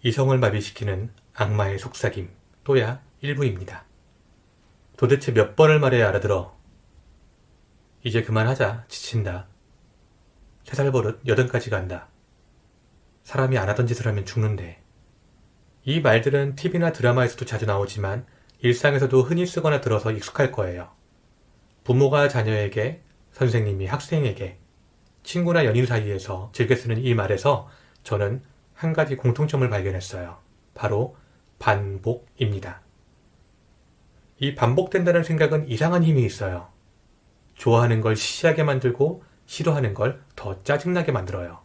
이성을 마비시키는 악마의 속삭임, 또야 일부입니다. 도대체 몇 번을 말해야 알아들어? 이제 그만하자, 지친다. 3살 버릇 80까지 간다. 사람이 안 하던 짓을 하면 죽는데. 이 말들은 TV나 드라마에서도 자주 나오지만 일상에서도 흔히 쓰거나 들어서 익숙할 거예요. 부모가 자녀에게, 선생님이 학생에게, 친구나 연인 사이에서 즐겨 쓰는 이 말에서 저는 한 가지 공통점을 발견했어요. 바로 반복입니다. 이 반복된다는 생각은 이상한 힘이 있어요. 좋아하는 걸 시시하게 만들고 싫어하는 걸 더 짜증나게 만들어요.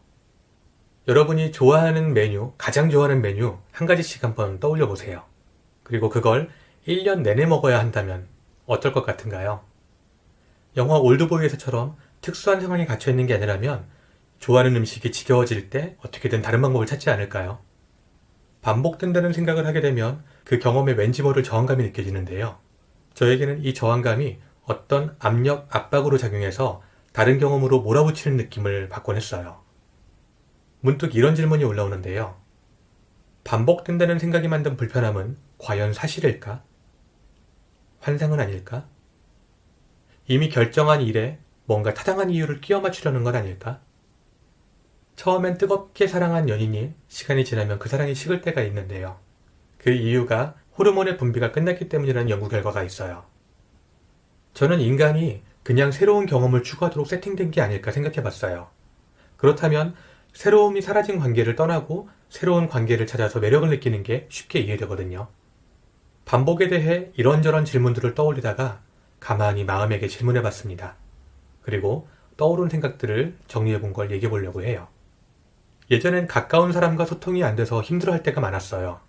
여러분이 좋아하는 메뉴, 가장 좋아하는 메뉴 한 가지씩 한번 떠올려 보세요. 그리고 그걸 1년 내내 먹어야 한다면 어떨 것 같은가요? 영화 올드보이에서처럼 특수한 상황에 갇혀 있는 게 아니라면 좋아하는 음식이 지겨워질 때 어떻게든 다른 방법을 찾지 않을까요? 반복된다는 생각을 하게 되면 그 경험에 왠지 모를 저항감이 느껴지는데요. 저에게는 이 저항감이 어떤 압력, 압박으로 작용해서 다른 경험으로 몰아붙이는 느낌을 받곤 했어요. 문득 이런 질문이 올라오는데요. 반복된다는 생각이 만든 불편함은 과연 사실일까? 환상은 아닐까? 이미 결정한 일에 뭔가 타당한 이유를 끼워 맞추려는 건 아닐까? 처음엔 뜨겁게 사랑한 연인이 시간이 지나면 그 사랑이 식을 때가 있는데요. 그 이유가 호르몬의 분비가 끝났기 때문이라는 연구 결과가 있어요. 저는 인간이 그냥 새로운 경험을 추구하도록 세팅된 게 아닐까 생각해봤어요. 그렇다면 새로움이 사라진 관계를 떠나고 새로운 관계를 찾아서 매력을 느끼는 게 쉽게 이해되거든요. 반복에 대해 이런저런 질문들을 떠올리다가 가만히 마음에게 질문해봤습니다. 그리고 떠오른 생각들을 정리해본 걸 얘기해보려고 해요. 예전엔 가까운 사람과 소통이 안 돼서 힘들어할 때가 많았어요.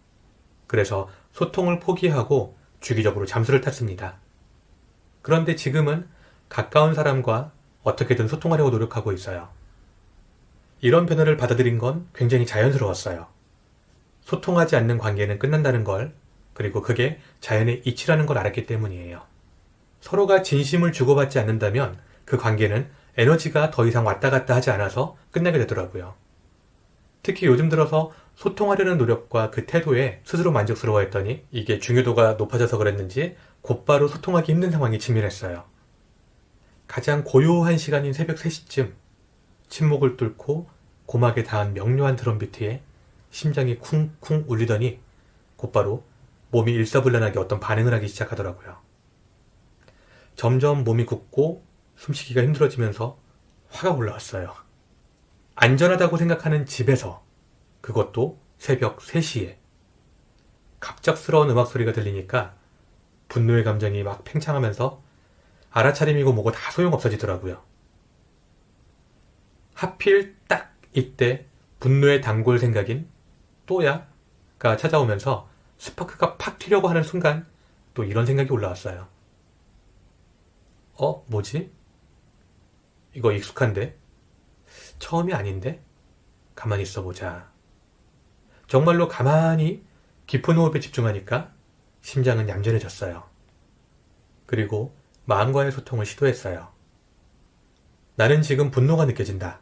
그래서 소통을 포기하고 주기적으로 잠수를 탔습니다. 그런데 지금은 가까운 사람과 어떻게든 소통하려고 노력하고 있어요. 이런 변화를 받아들인 건 굉장히 자연스러웠어요. 소통하지 않는 관계는 끝난다는 걸, 그리고 그게 자연의 이치라는 걸 알았기 때문이에요. 서로가 진심을 주고받지 않는다면 그 관계는 에너지가 더 이상 왔다 갔다 하지 않아서 끝나게 되더라고요. 특히 요즘 들어서 소통하려는 노력과 그 태도에 스스로 만족스러워했더니 이게 중요도가 높아져서 그랬는지 곧바로 소통하기 힘든 상황이 직면했어요. 가장 고요한 시간인 새벽 3시쯤 침묵을 뚫고 고막에 닿은 명료한 드럼 비트에 심장이 쿵쿵 울리더니 곧바로 몸이 일사불란하게 어떤 반응을 하기 시작하더라고요. 점점 몸이 굳고 숨쉬기가 힘들어지면서 화가 올라왔어요. 안전하다고 생각하는 집에서, 그것도 새벽 3시에 갑작스러운 음악 소리가 들리니까 분노의 감정이 막 팽창하면서 알아차림이고 뭐고 다 소용없어지더라고요. 하필 딱 이때 분노의 단골 생각인 또야가 찾아오면서 스파크가 팍 튀려고 하는 순간 또 이런 생각이 올라왔어요. 뭐지? 이거 익숙한데? 처음이 아닌데? 가만히 있어보자. 정말로 가만히 깊은 호흡에 집중하니까 심장은 얌전해졌어요. 그리고 마음과의 소통을 시도했어요. 나는 지금 분노가 느껴진다.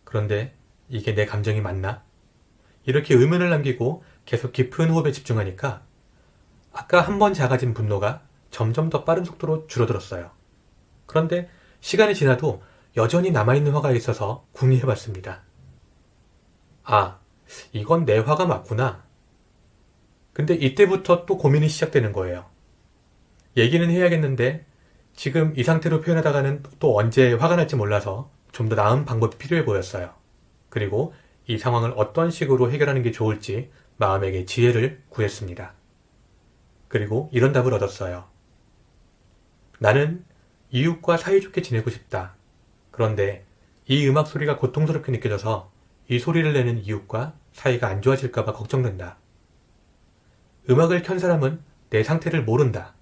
그런데 이게 내 감정이 맞나? 이렇게 의문을 남기고 계속 깊은 호흡에 집중하니까 아까 한 번 작아진 분노가 점점 더 빠른 속도로 줄어들었어요. 그런데 시간이 지나도 여전히 남아있는 화가 있어서 궁리해봤습니다. 아, 이건 내 화가 맞구나. 근데 이때부터 또 고민이 시작되는 거예요. 얘기는 해야겠는데 지금 이 상태로 표현하다가는 또 언제 화가 날지 몰라서 좀 더 나은 방법이 필요해 보였어요. 그리고 이 상황을 어떤 식으로 해결하는 게 좋을지 마음에게 지혜를 구했습니다. 그리고 이런 답을 얻었어요. 나는 이웃과 사이좋게 지내고 싶다. 그런데 이 음악 소리가 고통스럽게 느껴져서 이 소리를 내는 이웃과 사이가 안 좋아질까봐 걱정된다. 음악을 켠 사람은 내 상태를 모른다.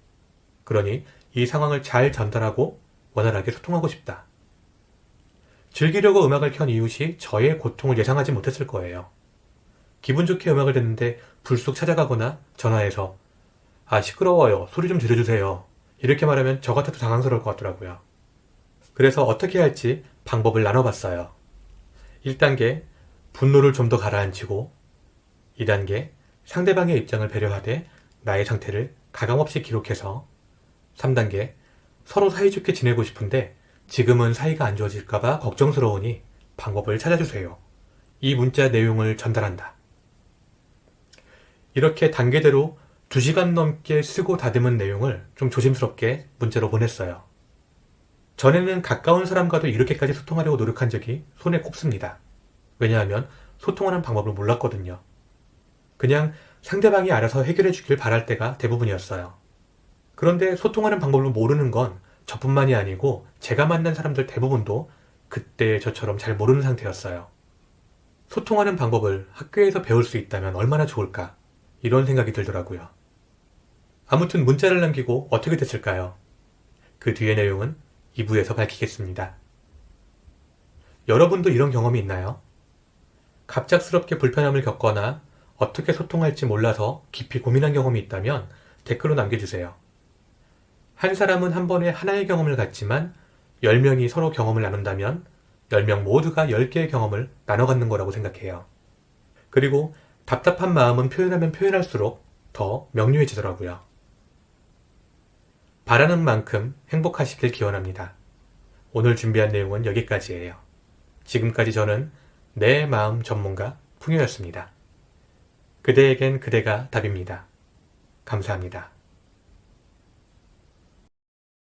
그러니 이 상황을 잘 전달하고 원활하게 소통하고 싶다. 즐기려고 음악을 켠 이웃이 저의 고통을 예상하지 못했을 거예요. 기분 좋게 음악을 듣는데 불쑥 찾아가거나 전화해서 시끄러워요. 소리 좀 줄여주세요. 이렇게 말하면 저 같아도 당황스러울 것 같더라고요. 그래서 어떻게 할지 방법을 나눠봤어요. 1단계, 분노를 좀 더 가라앉히고 2단계, 상대방의 입장을 배려하되 나의 상태를 가감없이 기록해서 3단계, 서로 사이좋게 지내고 싶은데 지금은 사이가 안 좋아질까봐 걱정스러우니 방법을 찾아주세요. 이 문자 내용을 전달한다. 이렇게 단계대로 2시간 넘게 쓰고 다듬은 내용을 좀 조심스럽게 문자로 보냈어요. 전에는 가까운 사람과도 이렇게까지 소통하려고 노력한 적이 손에 꼽습니다. 왜냐하면 소통하는 방법을 몰랐거든요. 그냥 상대방이 알아서 해결해 주길 바랄 때가 대부분이었어요. 그런데 소통하는 방법을 모르는 건 저뿐만이 아니고 제가 만난 사람들 대부분도 그때 저처럼 잘 모르는 상태였어요. 소통하는 방법을 학교에서 배울 수 있다면 얼마나 좋을까 이런 생각이 들더라고요. 아무튼 문자를 남기고 어떻게 됐을까요? 그 뒤의 내용은 2부에서 밝히겠습니다. 여러분도 이런 경험이 있나요? 갑작스럽게 불편함을 겪거나 어떻게 소통할지 몰라서 깊이 고민한 경험이 있다면 댓글로 남겨주세요. 한 사람은 한 번에 하나의 경험을 갖지만 10명이 서로 경험을 나눈다면 10명 모두가 10개의 경험을 나눠 갖는 거라고 생각해요. 그리고 답답한 마음은 표현하면 표현할수록 더 명료해지더라고요. 바라는 만큼 행복하시길 기원합니다. 오늘 준비한 내용은 여기까지예요. 지금까지 저는 내 마음 전문가 풍요였습니다. 그대에겐 그대가 답입니다. 감사합니다.